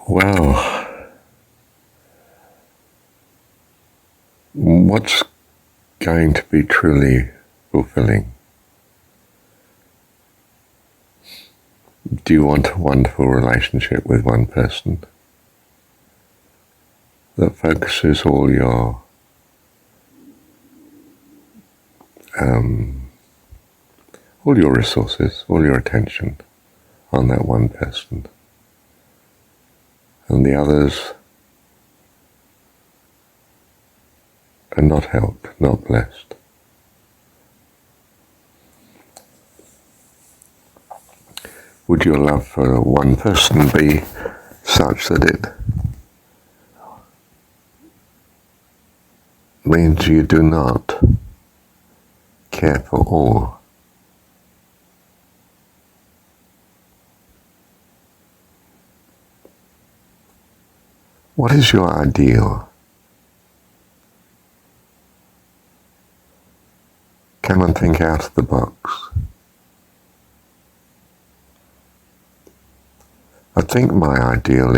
Well, what's going to be truly fulfilling? Do you want a wonderful relationship with one person that focuses all your resources, all your attention on that one person, and the others are not helped, not blessed? Would your love for one person be such that it means you do not care for all? What is your ideal? Come and think out of the box. I think my ideal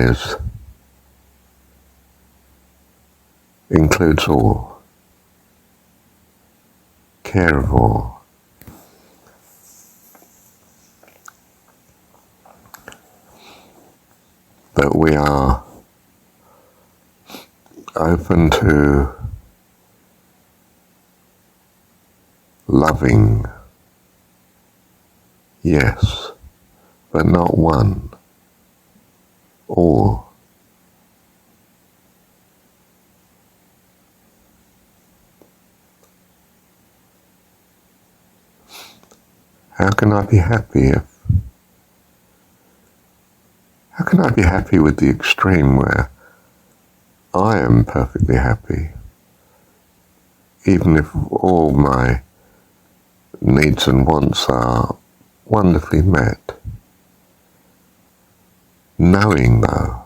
includes all, care of all. That we are open to loving, yes, but not one, all. How can I be happy how can I be happy with the extreme where I am perfectly happy, even if all my needs and wants are wonderfly met, knowing though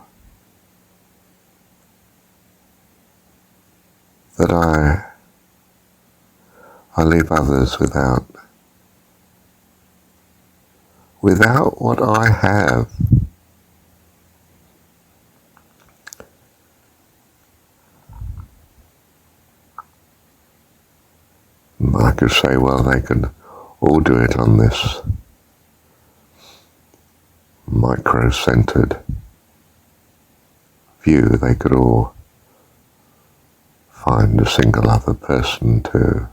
that I leave others without what I have. I could say, well, they could all do it on this micro-centered view. They could all find a single other person to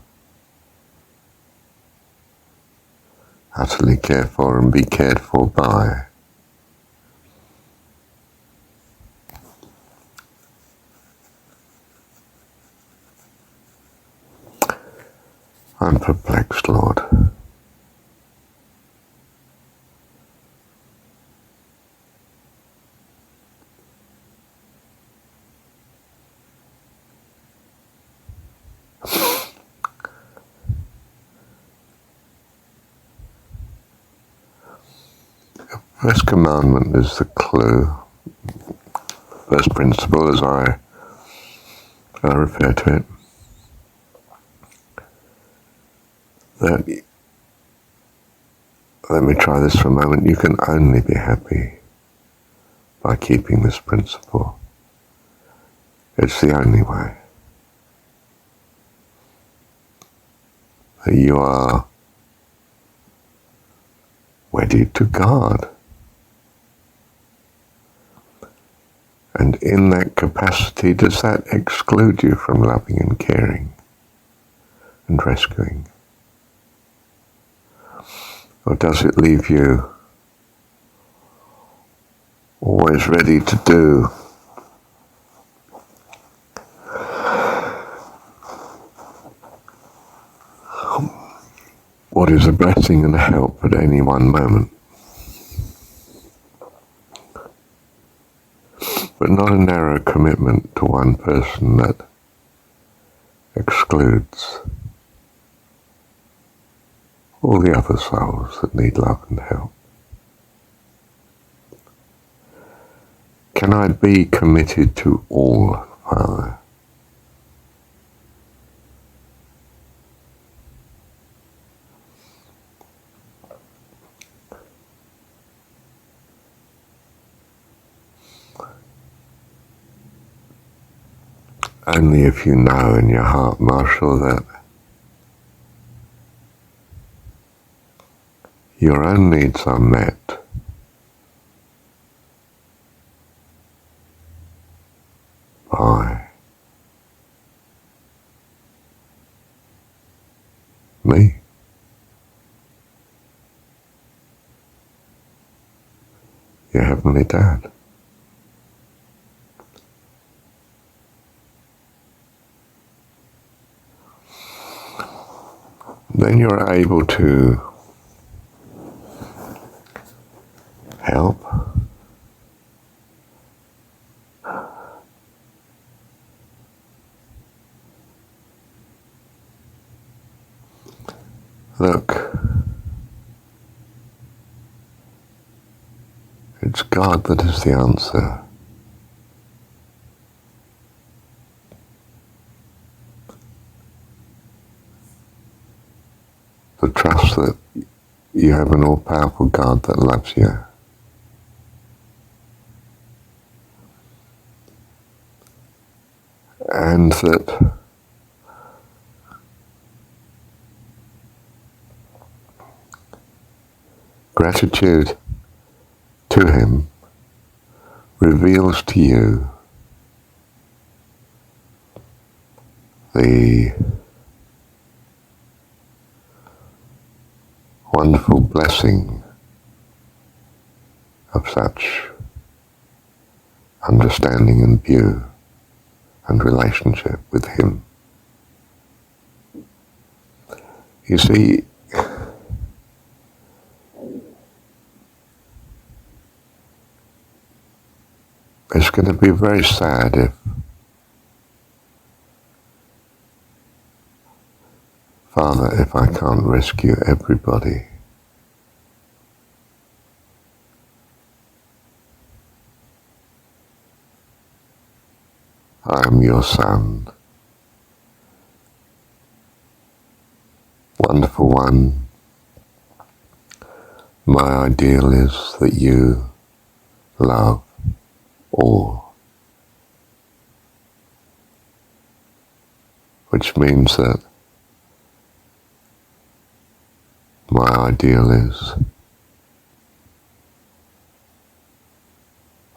utterly care for and be cared for by. I'm perplexed, Lord. First commandment is the clue, first principle as I refer to it, that, let me try this for a moment, you can only be happy by keeping this principle. It's the only way. That you are wedded to God. And in that capacity, does that exclude you from loving and caring and rescuing? Or does it leave you always ready to do what is a blessing and a help at any one moment? But not a narrow commitment to one person that excludes all the other souls that need love and help. Can I be committed to all, Father? only if you know in your heart, Marshall, that your own needs are met by me. Your Heavenly Dad. Then you're able to help look. It's God that is the answer. The trust that you have an all-powerful God that loves you. And that gratitude to Him reveals to you the wonderful blessing of such understanding and view and relationship with Him. You see, it's going to be very sad if Father, if I can't rescue everybody, I am your son. Wonderful one, my ideal is that you love all, which means that my ideal is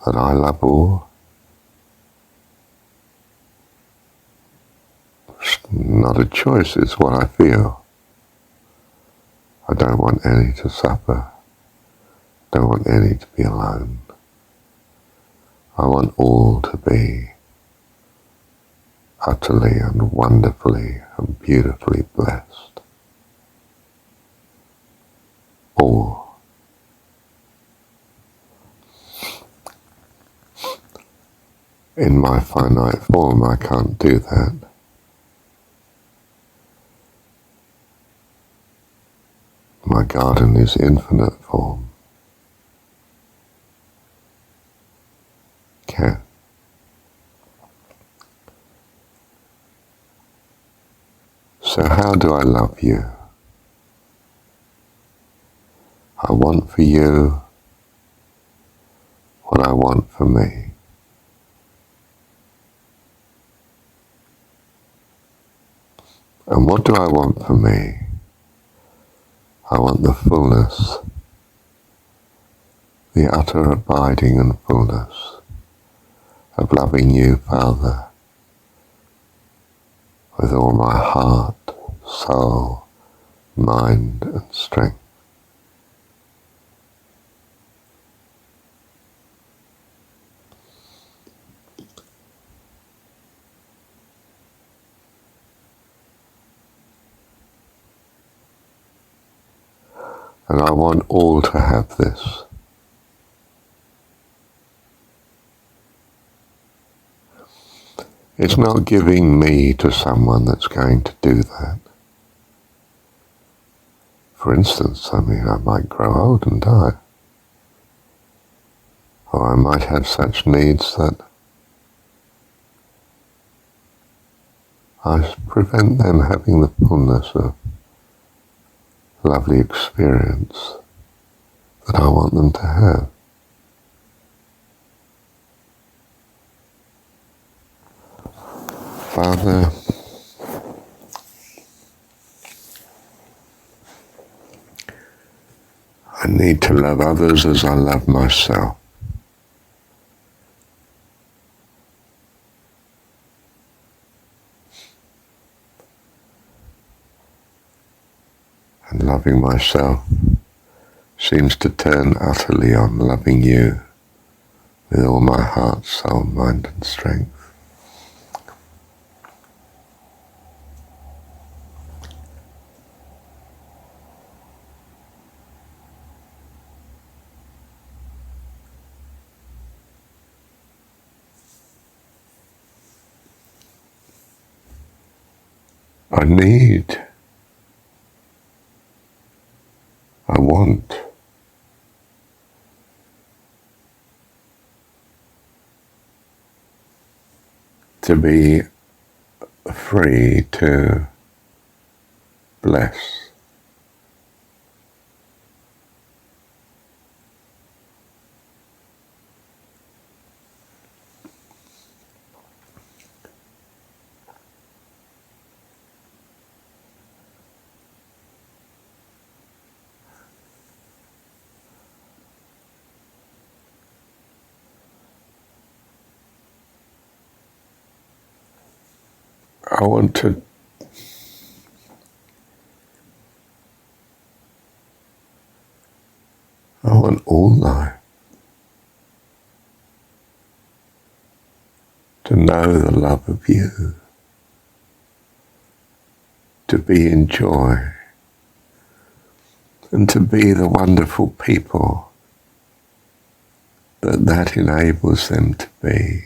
that I love all. It's not a choice, it's what I feel. I don't want any to suffer. Don't want any to be alone. I want all to be utterly and wonderfully and beautifully blessed. All. In my finite form, I can't do that. My garden is infinite form. Can. So how do I love you? I want for you what I want for me. And what do I want for me? I want the fullness, the utter abiding and fullness of loving you, Father, with all my heart, soul, mind and strength. And I want all to have this. It's not giving me to someone that's going to do that. For instance, I might grow old and die. Or I might have such needs that I prevent them having the fullness of lovely experience that I want them to have. Father, I need to love others as I love myself. And loving myself seems to turn utterly on loving you with all my heart, soul, mind and strength. I want to be free to bless. I want all life to know the love of you, to be in joy, and to be the wonderful people that enables them to be,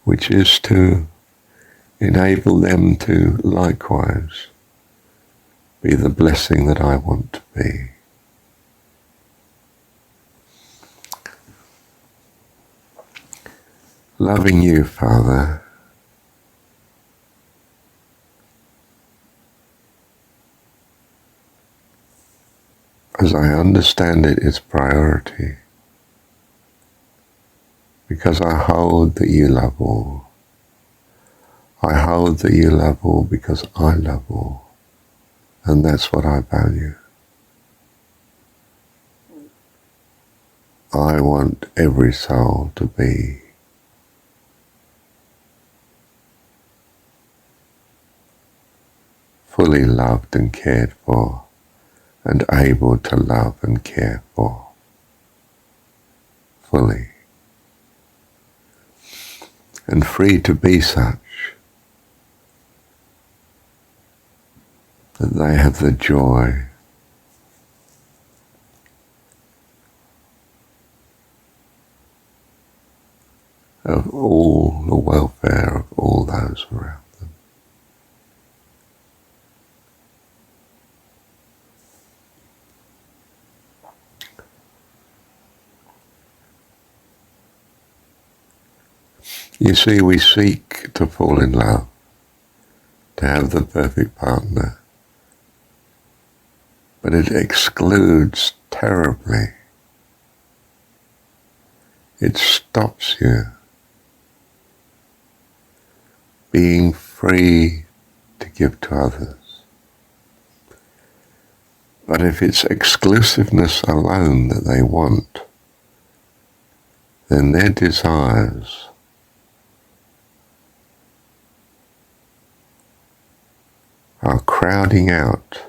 which is to enable them to likewise be the blessing that I want to be. Loving you, Father, as I understand it, is priority, because I hold that you love all. I hold that you love all because I love all, and that's what I value. I want every soul to be fully loved and cared for, and able to love and care for fully, and free to be such that they have the joy of all the welfare of all those around them. You see, we seek to fall in love, to have the perfect partner, but it excludes terribly. It stops you being free to give to others. But if it's exclusiveness alone that they want, then their desires are crowding out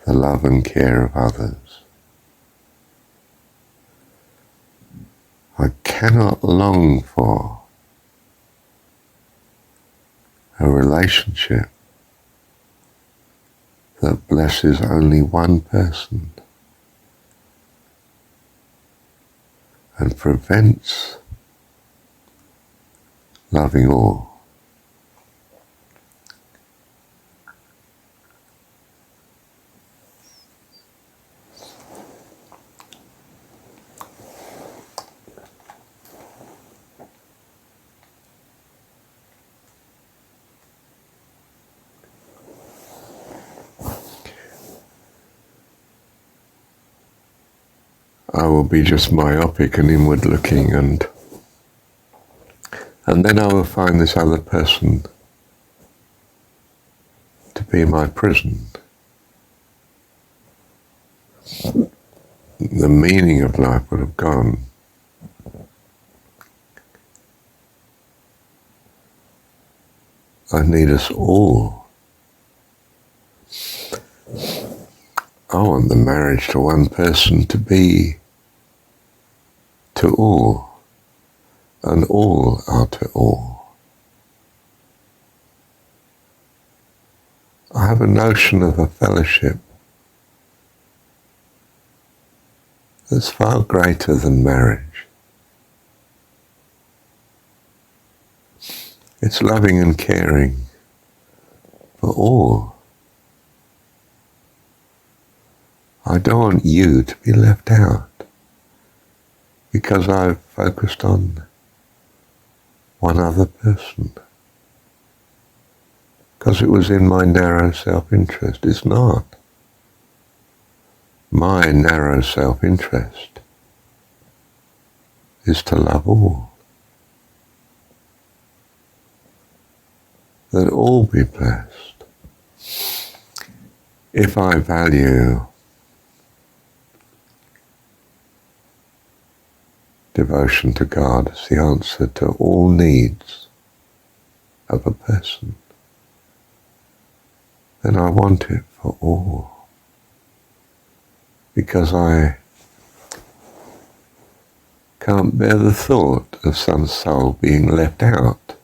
the love and care of others. I cannot long for a relationship that blesses only one person and prevents loving all. I will be just myopic and inward looking, and then I will find this other person to be my prison. The meaning of life would have gone. I need us all. I want the marriage to one person to be to all, and all are to all. I have a notion of a fellowship that's far greater than marriage. It's loving and caring for all. I don't want you to be left out because I've focused on one other person. Because it was in my narrow self-interest. It's not. My narrow self-interest is to love all. That all be blessed. If I value devotion to God as the answer to all needs of a person, then I want it for all. Because I can't bear the thought of some soul being left out.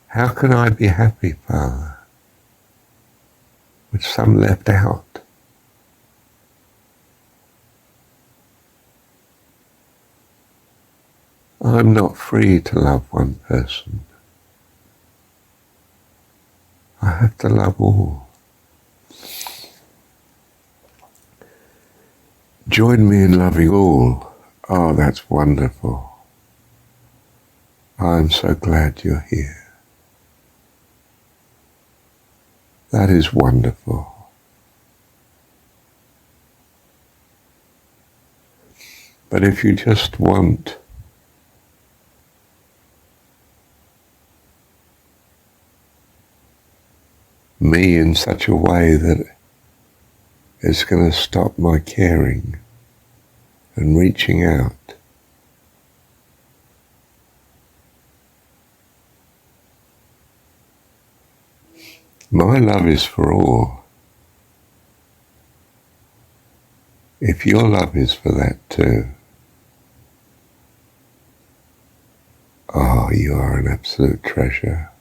How can I be happy, Father, with some left out? I'm not free to love one person. I have to love all. Join me in loving all. Oh, that's wonderful. I'm so glad you're here. That is wonderful. But if you just want me in such a way that it's going to stop my caring and reaching out, my love is for all. If your love is for that too, oh, you are an absolute treasure.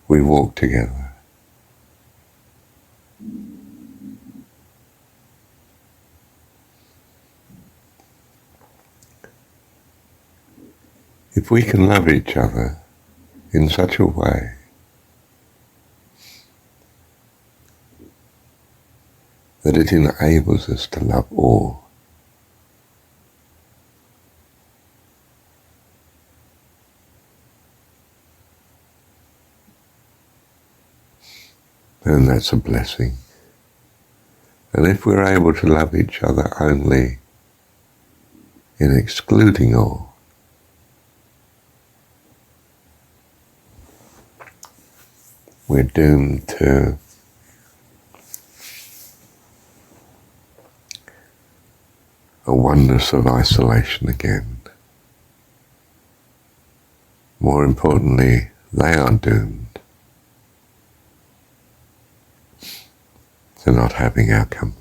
We walk together. If we can love each other in such a way that it enables us to love all, then that's a blessing. And if we're able to love each other only in excluding all, we're doomed to a oneness of isolation again. More importantly, they are doomed to not having our company.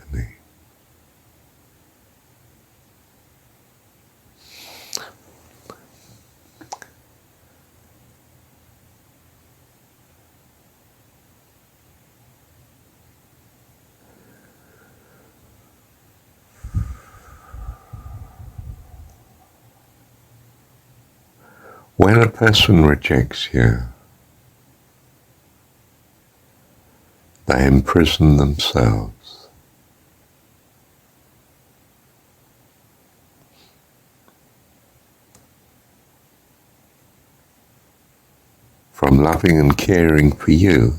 When a person rejects you, they imprison themselves. from loving and caring for you.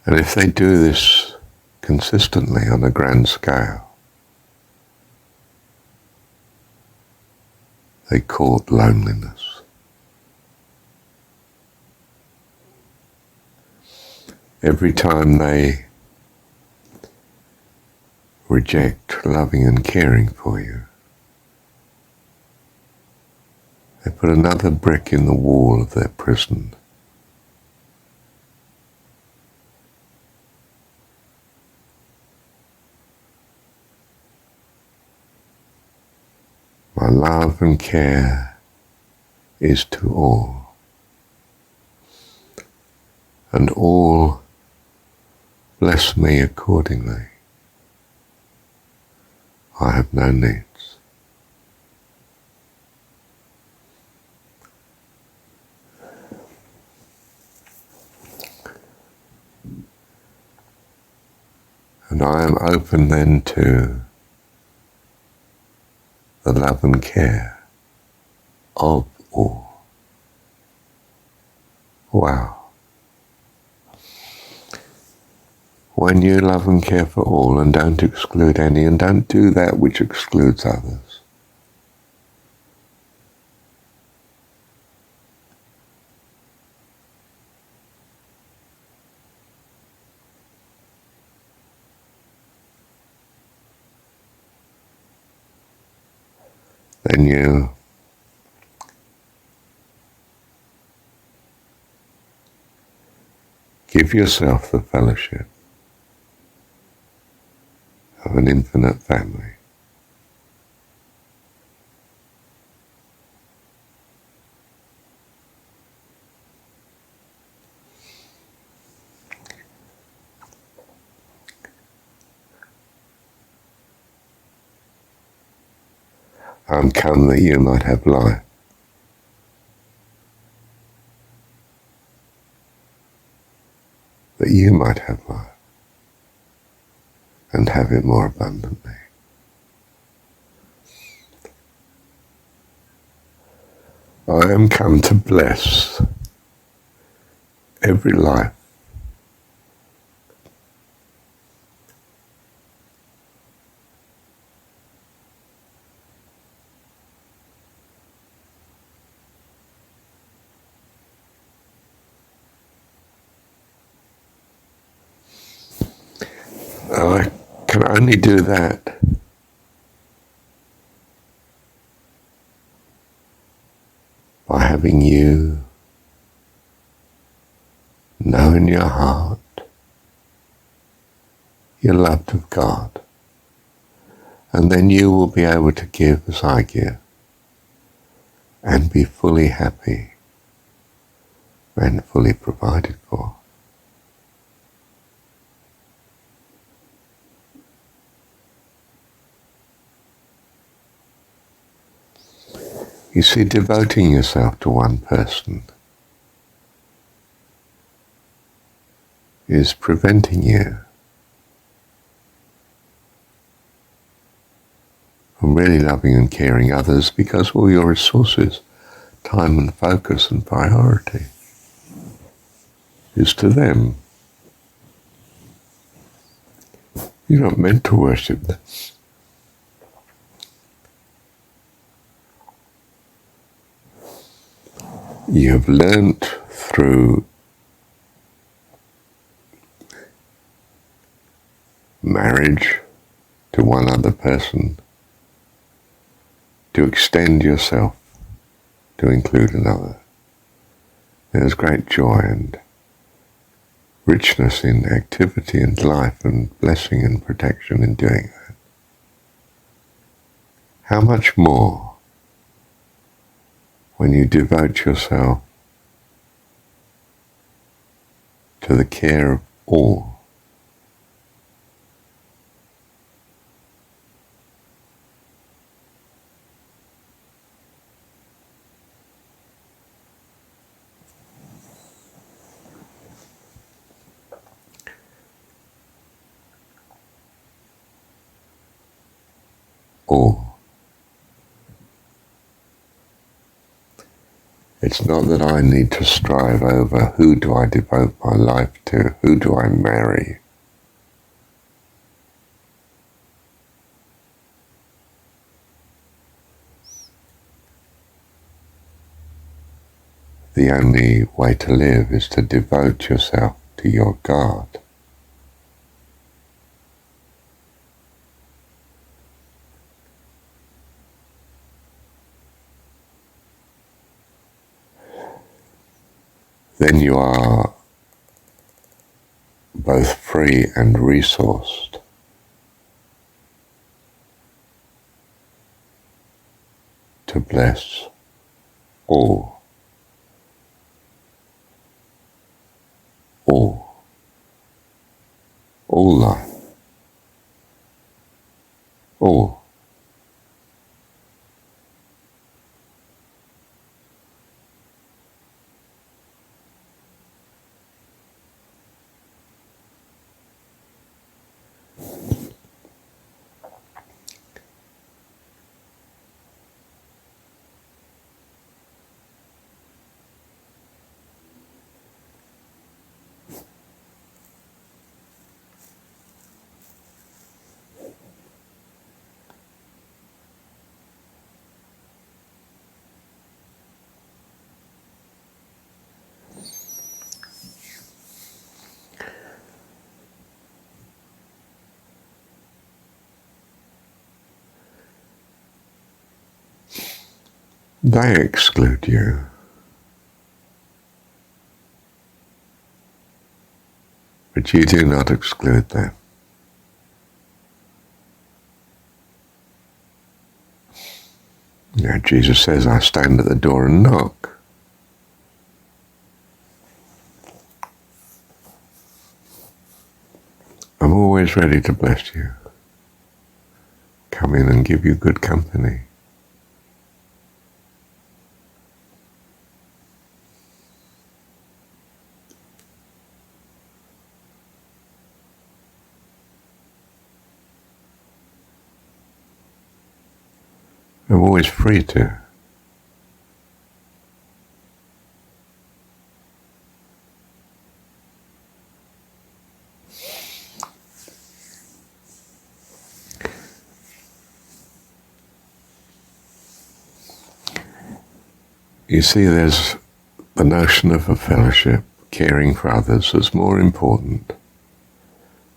And if they do this consistently on a grand scale, they court loneliness. Every time they reject loving and caring for you, they put another brick in the wall of their prison. My love and care is to all, and all bless me accordingly. I have no needs. And I am open then to the love and care of all. Wow. When you love and care for all and don't exclude any and don't do that which excludes others, then you give yourself the fellowship of an infinite family. I am come that you might have life, that you might have life, and have it more abundantly. I am come to bless every life I can only do that by having you know in your heart you're loved of God, and then you will be able to give as I give and be fully happy and fully provided for. You see, devoting yourself to one person is preventing you from really loving and caring others, because all your resources, time and focus and priority is to them. You're not meant to worship them. You have learnt through marriage to one other person to extend yourself to include another. There's great joy and richness in activity and life and blessing and protection in doing that. How much more when you devote yourself to the care of all. All. It's not that I need to strive over who do I devote my life to, who do I marry. The only way to live is to devote yourself to your God. Then you are both free and resourced to bless all life, all. They exclude you. But you do not exclude them. Now, Jesus says, I stand at the door and knock. I'm always ready to bless you. Come in and give you good company. I'm always free to. You see, there's the notion of a fellowship, caring for others, is more important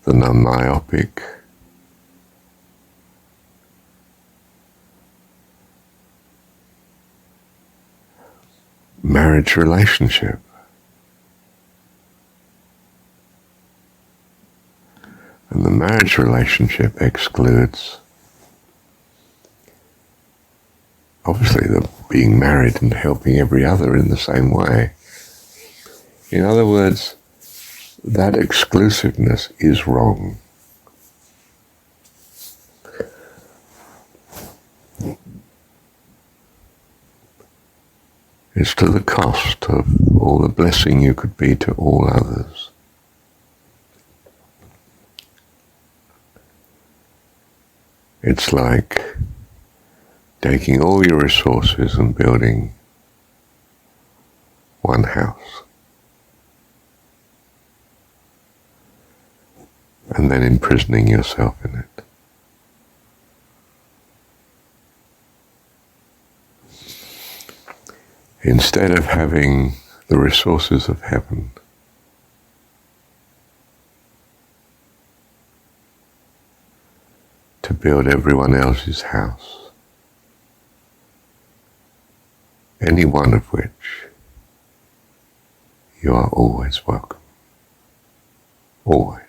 than a myopic, marriage relationship. And the marriage relationship excludes, obviously, the being married and helping every other in the same way. In other words, that exclusiveness is wrong. It's to the cost of all the blessing you could be to all others. It's like taking all your resources and building one house, and then imprisoning yourself in it. Instead of having the resources of heaven, to build everyone else's house, any one of which you are always welcome. Always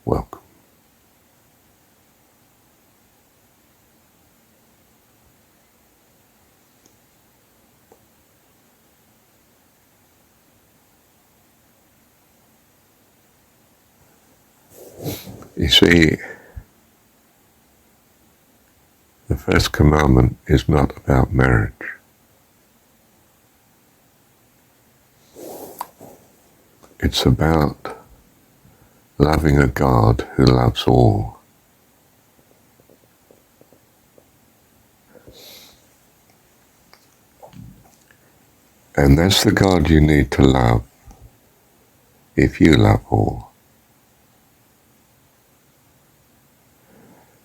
welcome. You see, the first commandment is not about marriage. It's about loving a God who loves all. And that's the God you need to love if you love all.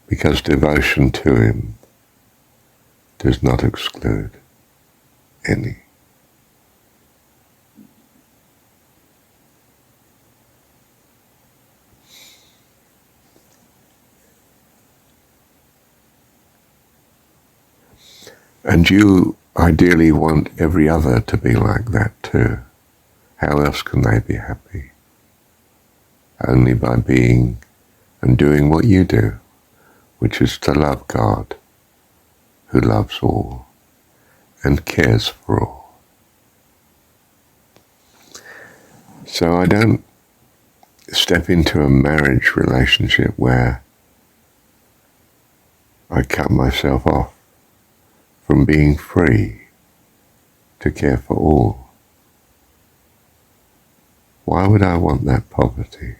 Because devotion to him does not exclude any. And you ideally want every other to be like that too. How else can they be happy? Only by being and doing what you do, which is to love God, who loves all and cares for all. So I don't step into a marriage relationship where I cut myself off from being free to care for all. Why would I want that poverty?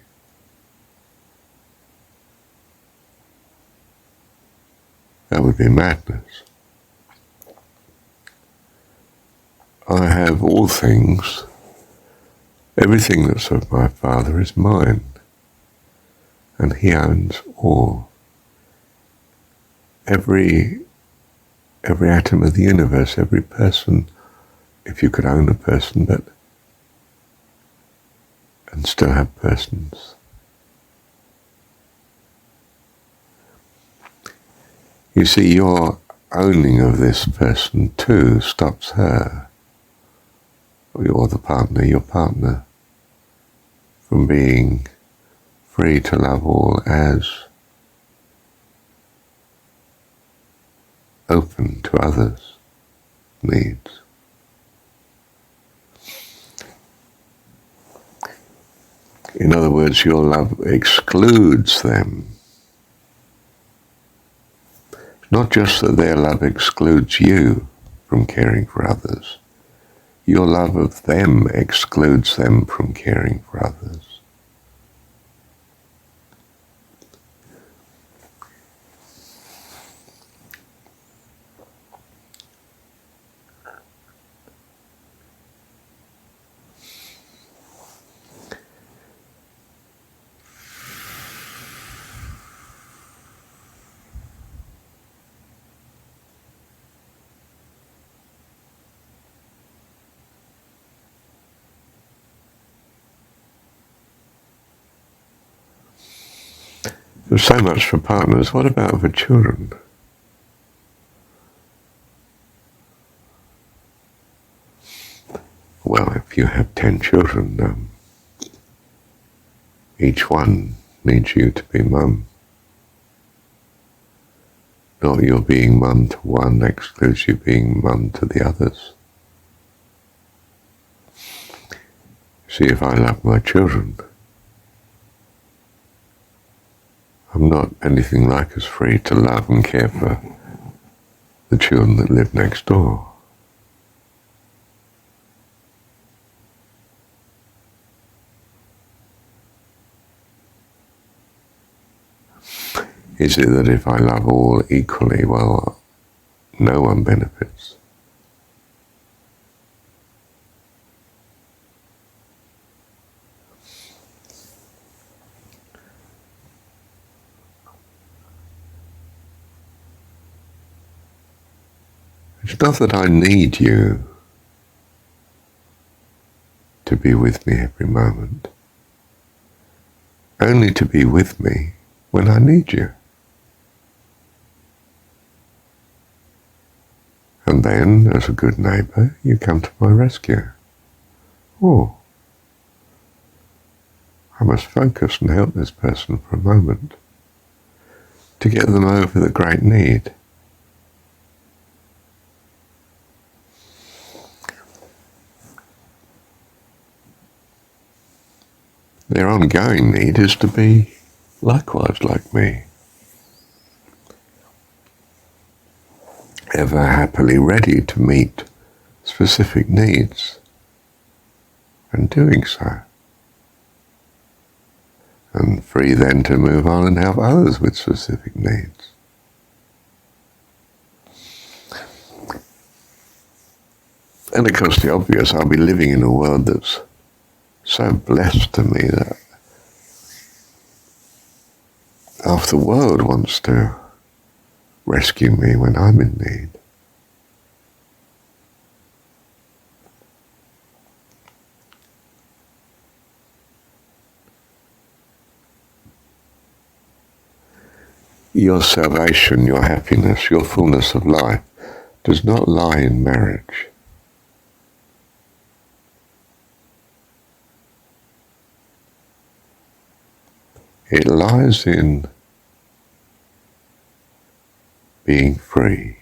That would be madness. I have all things. Everything that's of my Father is mine, and he owns all. Every atom of the universe, every person, if you could own a person, and still have persons. You see, your owning of this person too stops her, or the partner, your partner, from being free to love all as open to others' needs. In other words, your love excludes them. Not just that their love excludes you from caring for others. Your love of them excludes them from caring for others. There's so much for partners. What about for children? Well, if you have 10 children, each one needs you to be mum. Not your being mum to one excludes you being mum to the others. See, if I love my children, I'm not anything like as free to love and care for the children that live next door. Is it that if I love all equally, well, no one benefits? It's not that I need you to be with me every moment, only to be with me when I need you. And then, as a good neighbour, you come to my rescue. Oh, I must focus and help this person for a moment to get them over the great need. Their ongoing need is to be likewise like me, ever happily ready to meet specific needs, and doing so, and free then to move on and help others with specific needs. And of course the obvious, I'll be living in a world that's so blessed to me that half the world wants to rescue me when I'm in need. Your salvation, your happiness, your fullness of life does not lie in marriage. It lies in being free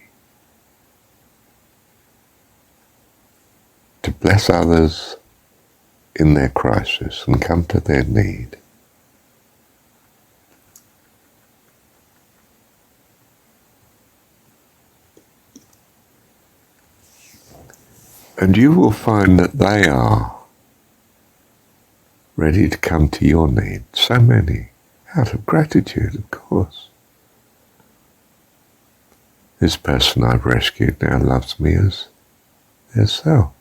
to bless others in their crisis and come to their need. And you will find that they are ready to come to your need. So many, out of gratitude, of course. This person I've rescued now loves me as their self.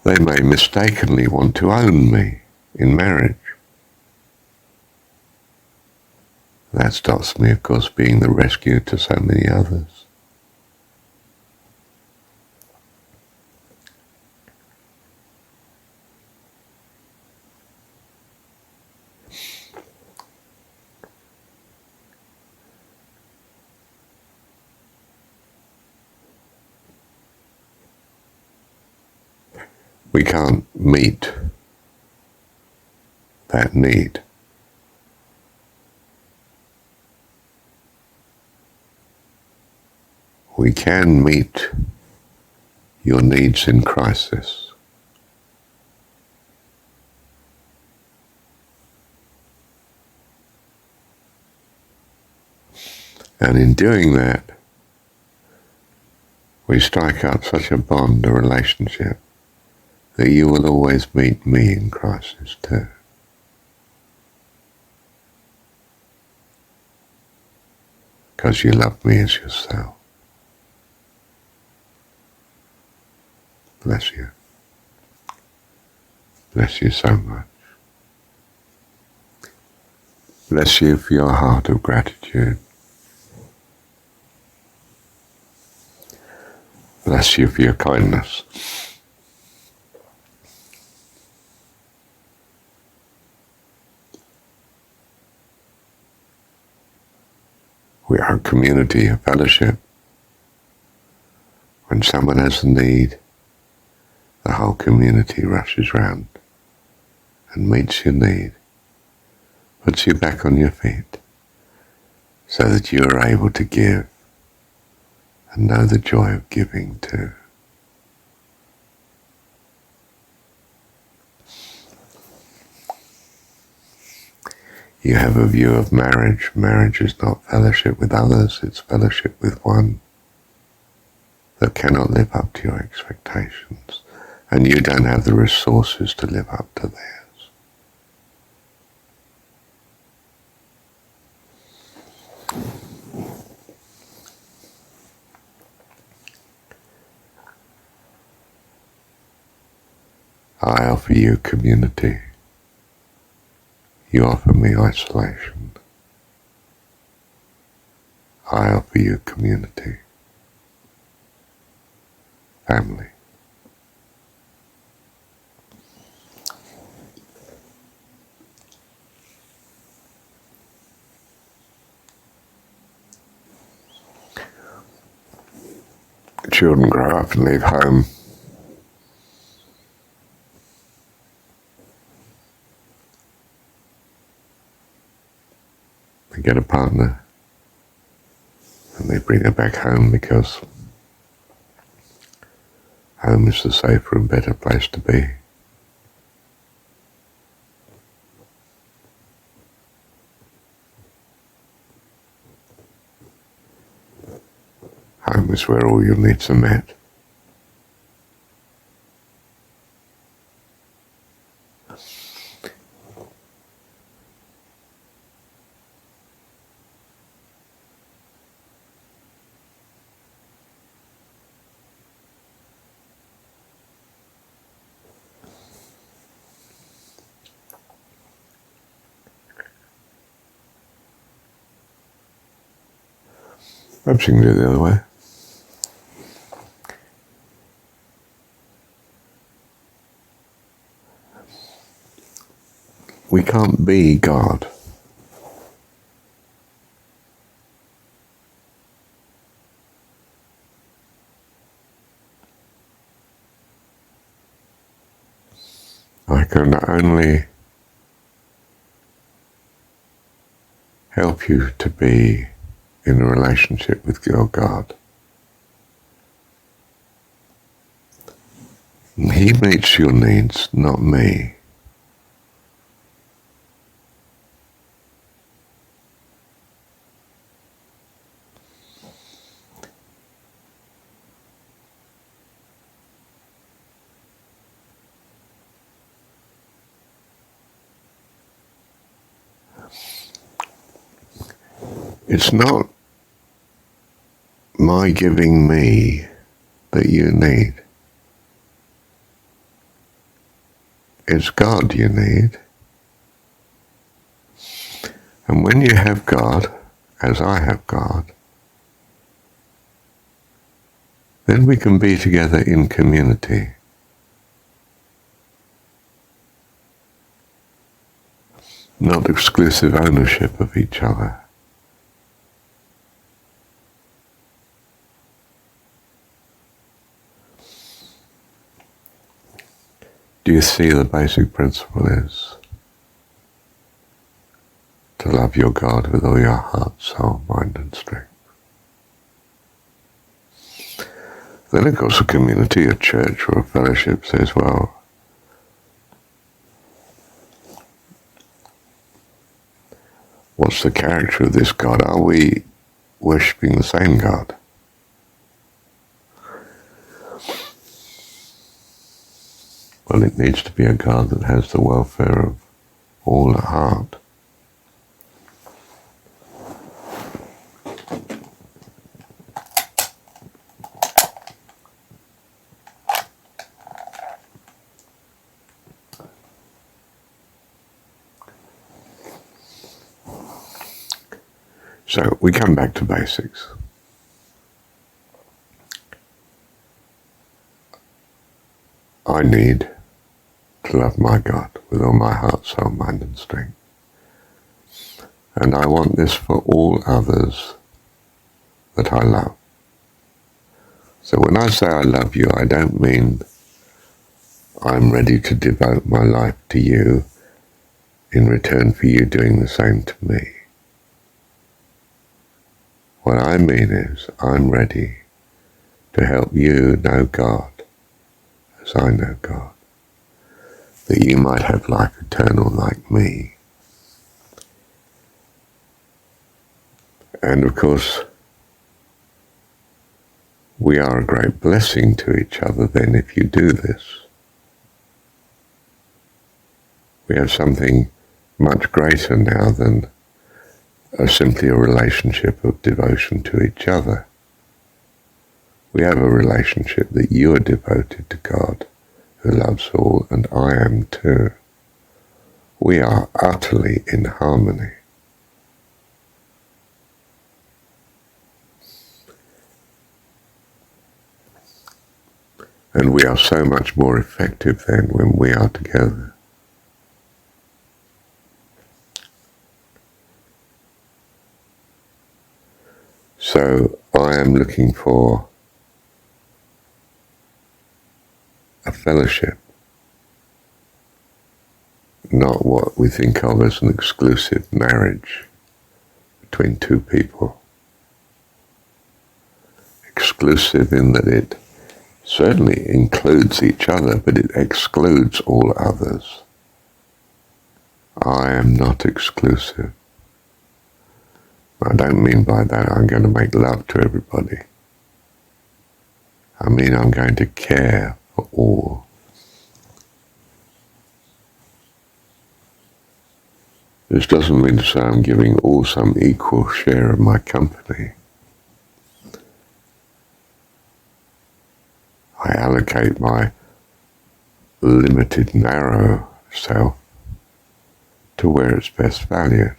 They may mistakenly want to own me in marriage. That stops me, of course, being the rescue to so many others. We can't meet that need. We can meet your needs in crisis. And in doing that, we strike up such a bond, a relationship, that you will always meet me in crisis too. Because you love me as yourself. Bless you. Bless you so much. Bless you for your heart of gratitude. Bless you for your kindness. We are a community, a fellowship. When someone has a need, the whole community rushes round and meets your need, puts you back on your feet, so that you are able to give and know the joy of giving too. You have a view of marriage. Marriage is not fellowship with others, it's fellowship with one that cannot live up to your expectations, and you don't have the resources to live up to theirs. I offer you community. You offer me isolation. I offer you community, family. Children grow up and leave home. They get a partner and they bring her back home because home is the safer and better place to be. Home is where all your needs are met. Perhaps you can do it the other way. We can't be God. I can only help you to be in a relationship with your God. He meets your needs, not me. It's not my giving me that you need. It's God you need. And when you have God, as I have God, then we can be together in community. Not exclusive ownership of each other. Do you see the basic principle is to love your God with all your heart, soul, mind and strength? Then of course a community, a church or a fellowship says, well, what's the character of this God? Are we worshipping the same God? Well, it needs to be a God that has the welfare of all at heart. So we come back to basics. I need to love my God with all my heart, soul, mind and strength. And I want this for all others that I love. So when I say I love you, I don't mean I'm ready to devote my life to you in return for you doing the same to me. What I mean is I'm ready to help you know God as I know God, that you might have life eternal like me. And of course, we are a great blessing to each other then if you do this. We have something much greater now than simply a relationship of devotion to each other. We have a relationship that you are devoted to God, who loves all, and I am too. We are utterly in harmony. And we are so much more effective then when we are together. So I am looking for a fellowship, not what we think of as an exclusive marriage between two people. Exclusive in that it certainly includes each other, but it excludes all others. I am not exclusive. I don't mean by that I'm going to make love to everybody. I mean I'm going to care for all. This doesn't mean to say I'm giving all some equal share of my company. I allocate my limited, narrow self to where it's best valued.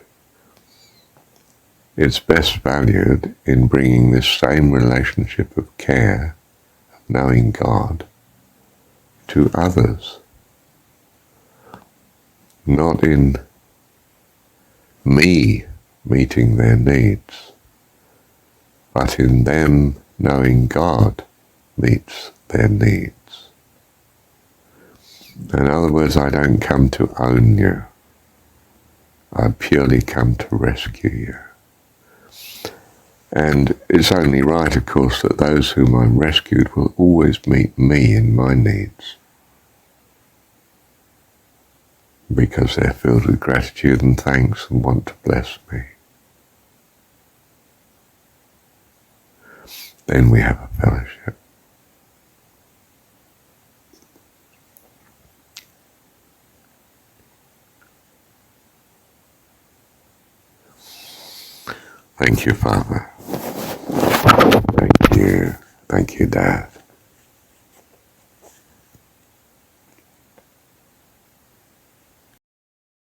it's best valued in bringing this same relationship of care, of knowing God, to others. Not in me meeting their needs, but in them knowing God meets their needs. In other words, I don't come to own you. I purely come to rescue you. And it's only right, of course, that those whom I'm rescued will always meet me in my needs, because they're filled with gratitude and thanks and want to bless me. Then we have a fellowship. Thank you, Father. Thank you. Thank you, Dad.